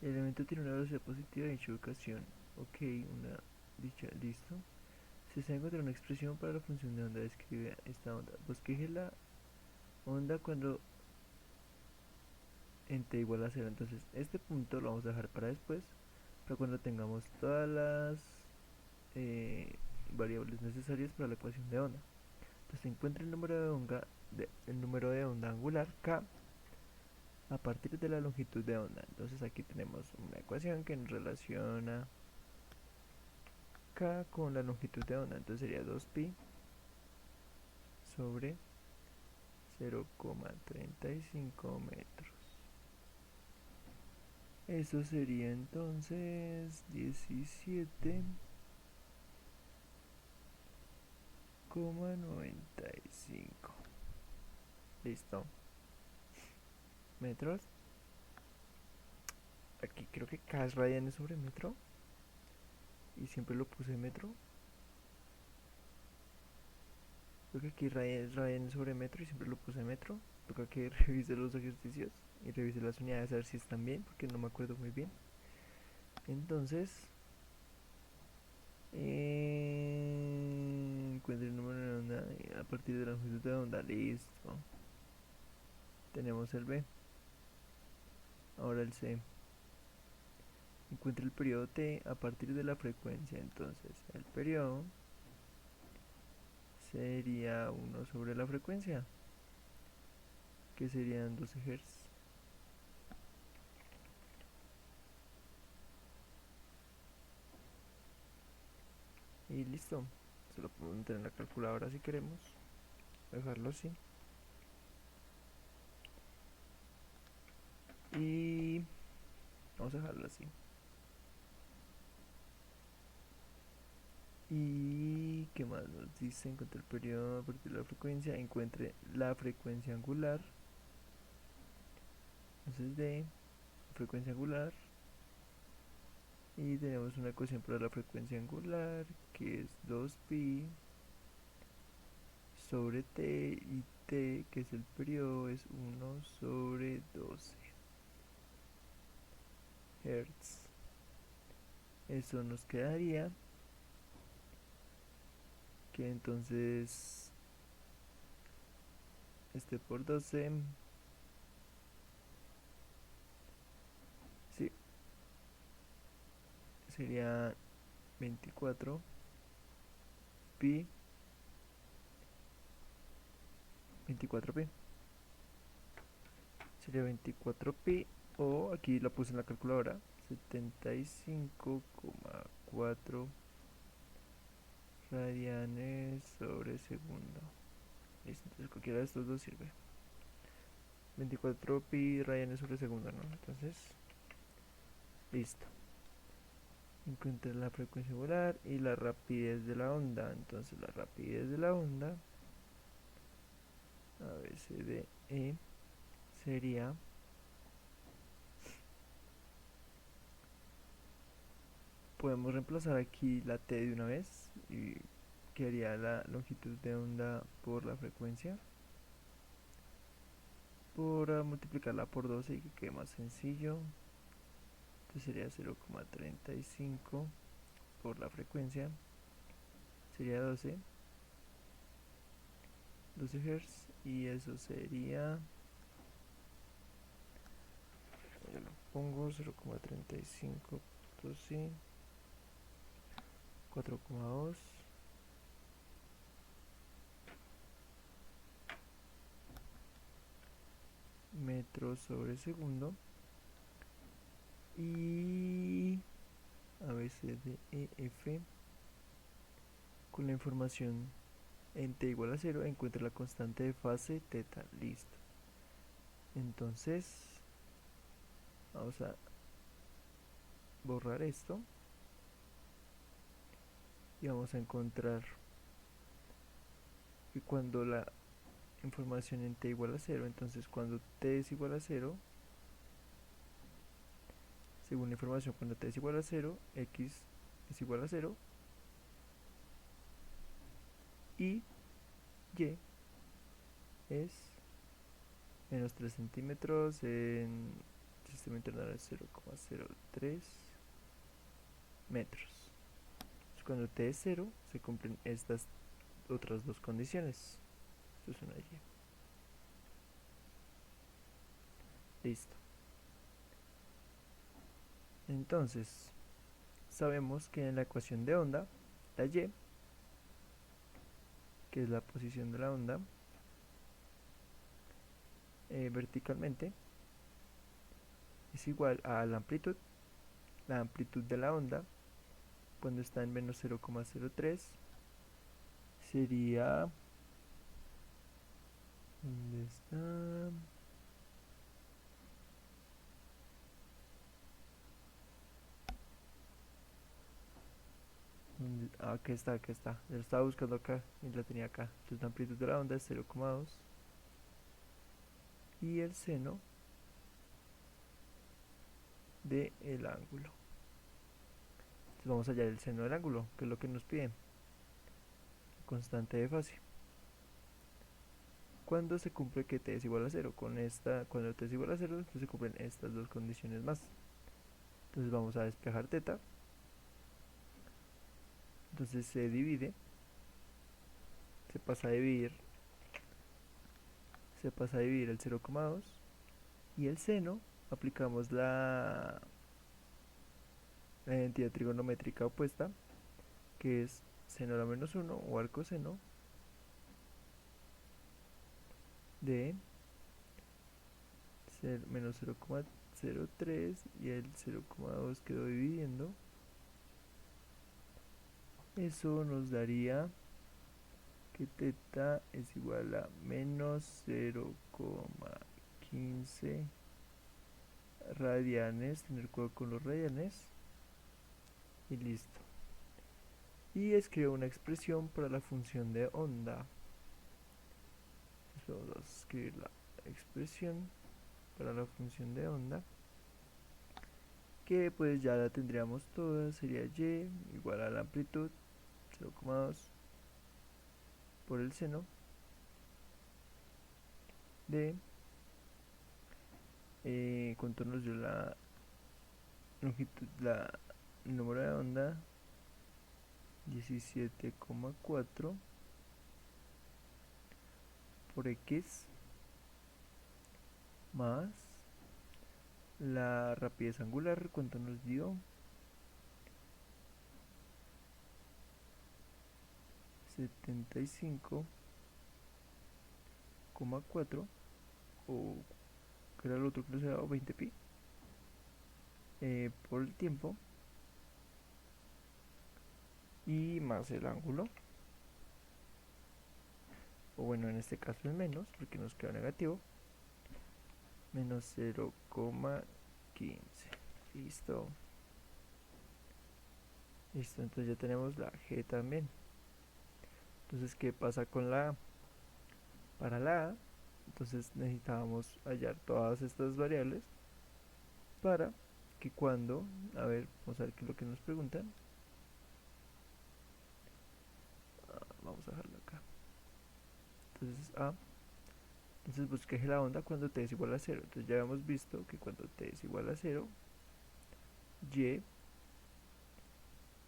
El elemento tiene una velocidad positiva en dicha ocasión. Ok, una dicha, listo. Se está encontrando una expresión para la función de onda. Describe esta onda. Bosqueje la onda cuando en t igual a 0. Entonces este punto lo vamos a dejar para después, para cuando tengamos todas las variables necesarias para la ecuación de onda. Entonces se encuentra el número de onda angular k a partir de la longitud de onda. Entonces aquí tenemos una ecuación que nos relaciona k con la longitud de onda. Entonces sería 2pi sobre 0,35 metros. Eso sería entonces 17,95. Listo. Metros. Aquí creo que K es radianes sobre metro. Y siempre lo puse metro. Creo que aquí es radianes sobre metro y siempre lo puse metro. Toca que revise los ejercicios y revise las unidades a ver si están bien, porque no me acuerdo muy bien. Entonces, encuentre el número de onda a partir de la longitud de onda. Listo. Tenemos el B. Ahora el C. Encuentre el periodo T a partir de la frecuencia. Entonces, el periodo sería 1 sobre la frecuencia, que serían 12 Hz. Y listo. Se lo podemos meter en la calculadora si queremos. Dejarlo así. Y vamos a dejarlo así. Y qué más nos dice: encuentre el periodo a partir de la frecuencia, encuentre la frecuencia angular. Entonces de frecuencia angular, y tenemos una ecuación para la frecuencia angular que es 2pi sobre t, y t, que es el periodo, es 1 sobre 12 Hz. Eso nos quedaría que entonces este por 12, sí, sería 24 pi, 24pi, sería 24pi, o aquí la puse en la calculadora, 75,4 radianes sobre segundo. Listo, entonces cualquiera de estos dos sirve. 24 pi radianes sobre segundo, ¿no? Entonces, listo. Encuentra la frecuencia angular y la rapidez de la onda. Entonces la rapidez de la onda, ABCDE, sería, podemos reemplazar aquí la t de una vez y quedaría la longitud de onda por la frecuencia, por multiplicarla por 12 y que quede más sencillo. Entonces sería 0,35 por la frecuencia, sería 12 Hz, y eso sería, yo lo pongo 0,35, sí, 4,2 metros sobre segundo. Y ABCDEF, con la información en t igual a 0 encuentra la constante de fase teta. Listo. Entonces vamos a borrar esto y vamos a encontrar que cuando la información en t igual a 0, entonces cuando t es igual a 0, según la información, cuando t es igual a 0, x es igual a 0 y y es menos 3 centímetros en sistema internacional, 0,03 metros. Entonces, cuando t es 0, se cumplen estas otras dos condiciones. Esto es una y. Listo. Entonces, sabemos que en la ecuación de onda, la y, que es la posición de la onda verticalmente, es igual a la amplitud de la onda cuando está en menos 0,03 sería, ¿dónde está? Aquí está, aquí está. Lo estaba buscando acá y la tenía acá. Entonces la amplitud de la onda es 0,2 y el seno del ángulo. Entonces vamos a hallar el seno del ángulo, que es lo que nos piden. Constante de fase. Cuando se cumple que t es igual a 0, cuando t es igual a 0, entonces se cumplen estas dos condiciones más. Entonces vamos a despejar teta. Entonces se divide, se pasa a dividir el 0,2 y el seno, aplicamos la identidad trigonométrica opuesta, que es seno a la menos 1 o arcoseno de ser menos 0,03 y el 0,2 quedó dividiendo. Eso nos daría que teta es igual a menos 0,15 radianes, tener cuidado con los radianes y listo. Y escribo una expresión para la función de onda. Entonces vamos a escribir la expresión para la función de onda, que pues ya la tendríamos toda, sería y igual a la amplitud 0,2 por el seno de cuánto nos dio la longitud, el número de onda 17,4 por x más la rapidez angular, cuánto nos dio 75,4, o que era el otro que nos había dado 20 pi por el tiempo, y más el ángulo, o bueno, en este caso es menos porque nos queda negativo, menos 0,15. Listo. Listo, entonces ya tenemos la G también. Entonces, ¿qué pasa con la A? Para la A, entonces necesitábamos hallar todas estas variables para que cuando, a ver, vamos a ver qué es lo que nos preguntan. Vamos a dejarlo acá. Entonces A, entonces busque la onda cuando t es igual a 0. Entonces ya habíamos visto que cuando t es igual a 0,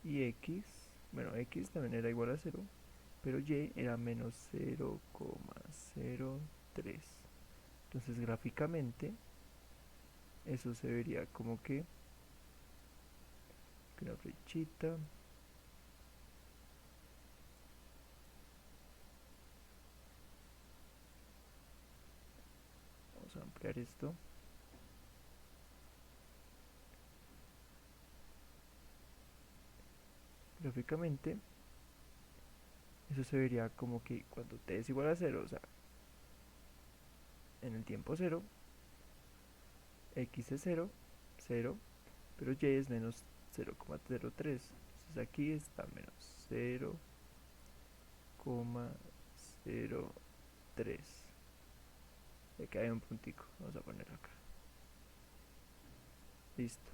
y x, bueno, x también era igual a 0, pero y era menos 0,03. Entonces gráficamente eso se vería como que una flechita, vamos a ampliar esto, gráficamente eso se vería como que cuando t es igual a 0, o sea, en el tiempo 0, x es 0, 0, pero y es menos 0,03. Entonces aquí está menos 0,03. Y acá hay un puntico, vamos a poner acá. Listo.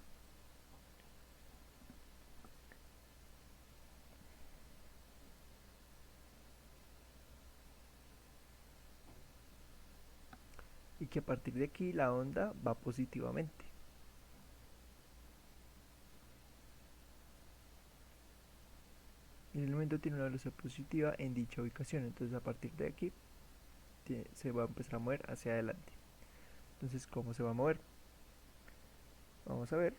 Y que a partir de aquí la onda va positivamente. El elemento tiene una velocidad positiva en dicha ubicación, entonces a partir de aquí se va a empezar a mover hacia adelante. Entonces, ¿cómo se va a mover? Vamos a ver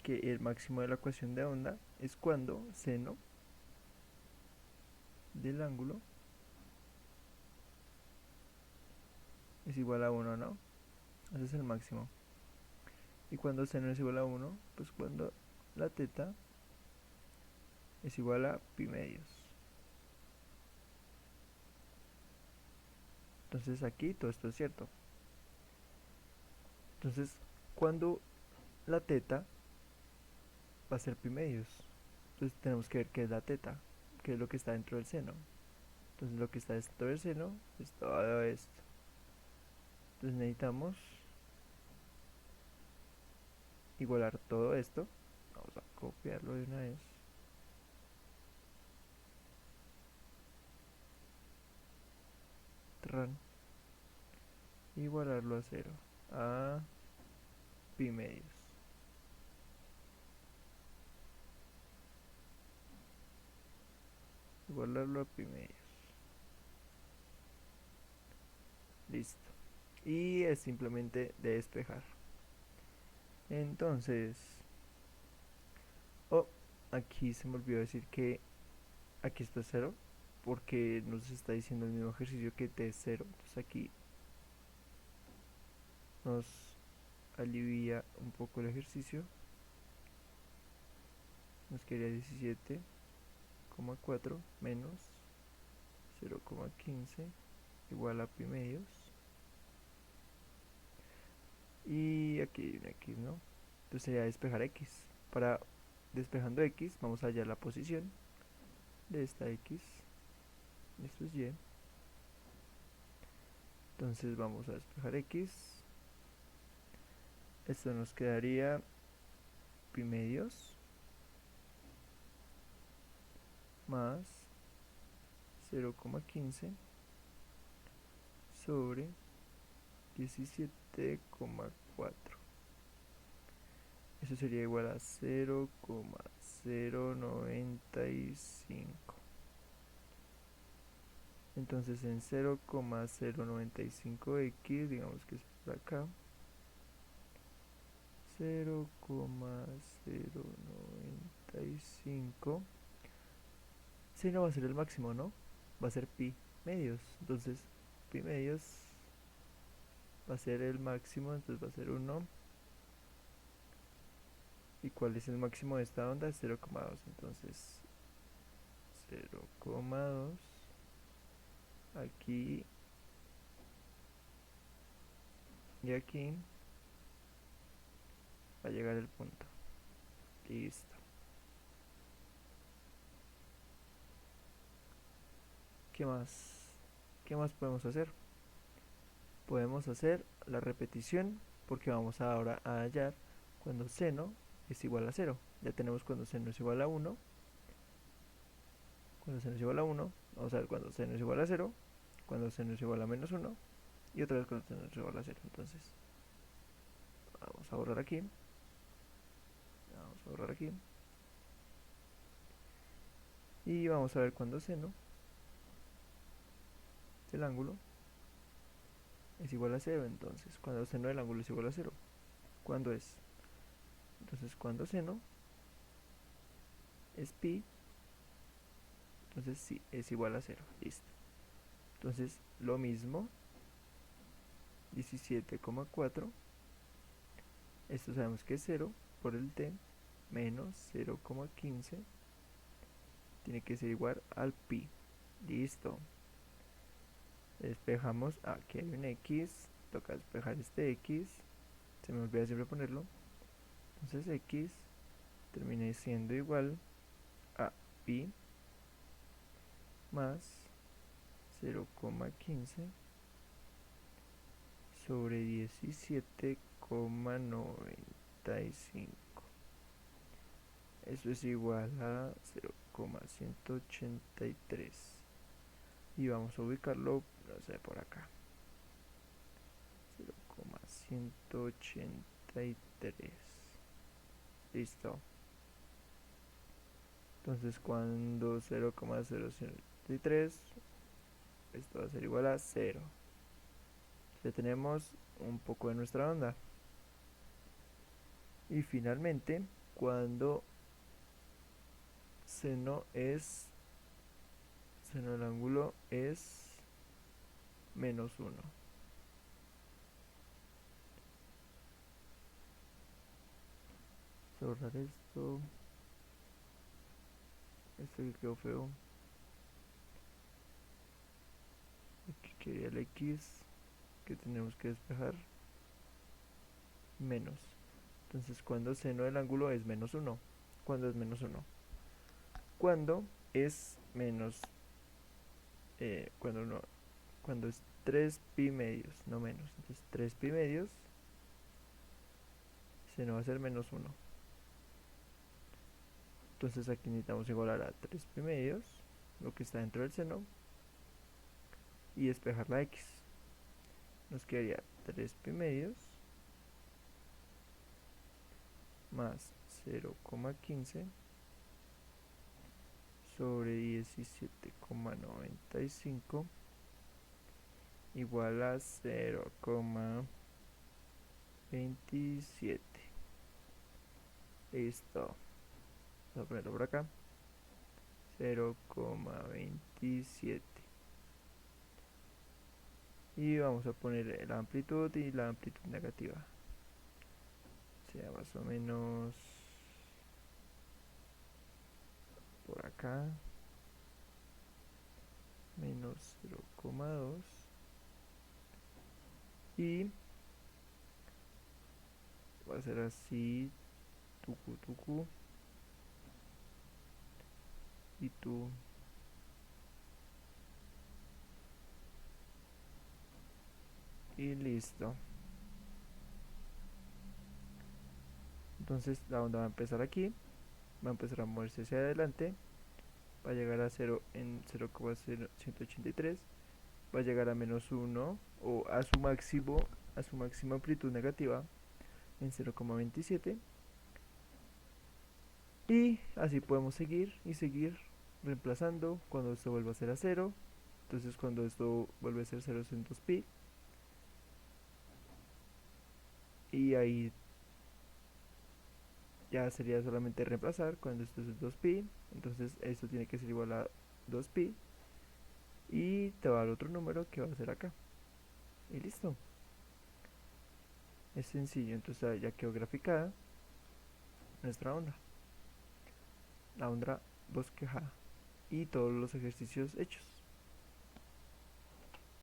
que el máximo de la ecuación de onda es cuando seno del ángulo es igual a 1, ¿no? Ese es el máximo. Y cuando seno es igual a 1, pues cuando la teta es igual a pi medios. Entonces aquí todo esto es cierto. Entonces, cuando la teta va a ser pi medios, entonces tenemos que ver qué es la teta, qué es lo que está dentro del seno. Entonces lo que está dentro del seno es todo esto. Entonces necesitamos igualar todo esto. Vamos a copiarlo de una vez. Tran. Igualarlo a 0. A pi medios. Igualarlo a pi medios. Listo. Y es simplemente de despejar. Entonces, oh, aquí se me olvidó decir que aquí está 0, porque nos está diciendo el mismo ejercicio que t es 0. Entonces aquí nos alivia un poco el ejercicio. Nos quedaría 17,4 menos 0,15 igual a pi medios. Y aquí hay una X, ¿no? Entonces sería despejar X. Para despejando X, vamos a hallar la posición de esta X. Esto es Y. Entonces vamos a despejar X. Esto nos quedaría pi medios más 0,15 sobre 17,4. Eso sería igual a 0,095. Entonces en 0,095x, digamos que es por acá, 0,095. Si no va a ser el máximo, ¿no? Va a ser pi medios. Entonces pi medios va a ser el máximo, entonces va a ser 1. ¿Y cuál es el máximo de esta onda? 0,2. Entonces 0,2 aquí y aquí va a llegar el punto. Listo. ¿Qué más? ¿Qué más podemos hacer? Podemos hacer la repetición porque vamos ahora a hallar cuando seno es igual a 0. Ya tenemos cuando seno es igual a 1. Cuando seno es igual a 1. Vamos a ver cuando seno es igual a 0. Cuando seno es igual a menos 1. Y otra vez cuando seno es igual a 0. Entonces, vamos a borrar aquí. Vamos a borrar aquí. Y vamos a ver cuando seno del ángulo es igual a 0. Entonces, cuando seno del ángulo es igual a 0. ¿Cuándo es? Entonces, cuando seno es pi. Entonces, sí, es igual a 0. Listo. Entonces, lo mismo. 17,4. Esto sabemos que es 0 por el t menos 0,15 tiene que ser igual al pi. Listo. Despejamos. Aquí hay un x. Toca despejar este x. Se me olvida siempre ponerlo. Entonces x termina siendo igual a pi más 0,15 sobre 17,95. Eso es igual a 0,183. Y vamos a ubicarlo, no sé, por acá. 0,183. Listo. Entonces cuando 0,083, esto va a ser igual a 0. Ya tenemos un poco de nuestra onda. Y finalmente, cuando seno del ángulo es menos 1. Vamos a borrar esto. Esto que quedó feo. Aquí quería el x que tenemos que despejar. Menos. Entonces cuando seno del ángulo es menos 1. ¿Cuándo es menos 1? Cuando es menos... cuando no... Cuando es 3 pi medios, no menos. Entonces 3 pi medios seno va a ser menos 1. Entonces aquí necesitamos igualar a 3 pi medios, lo que está dentro del seno, y despejar la x. Nos quedaría 3 pi medios más 0,15 sobre 17,95 igual a 0,27. Listo. Vamos a ponerlo por acá. 0,27. Y vamos a poner la amplitud y la amplitud negativa. O sea, más o menos por acá. Menos 0,2. Y va a ser así, tucu, tucu, y tú, y listo. Entonces la onda va a empezar aquí, va a empezar a moverse hacia adelante, va a llegar a 0 en 0,183, va a llegar a -1 o a su máxima amplitud negativa en 0,27, y así podemos seguir y seguir reemplazando cuando esto vuelva a ser a 0. Entonces cuando esto vuelve a ser 0 es en 2pi, y ahí ya sería solamente reemplazar cuando esto es 2pi. Entonces esto tiene que ser igual a 2pi, y te va a dar otro número que va a ser acá, y listo. Es sencillo. Entonces ya quedó graficada nuestra onda, la onda bosquejada, y todos los ejercicios hechos.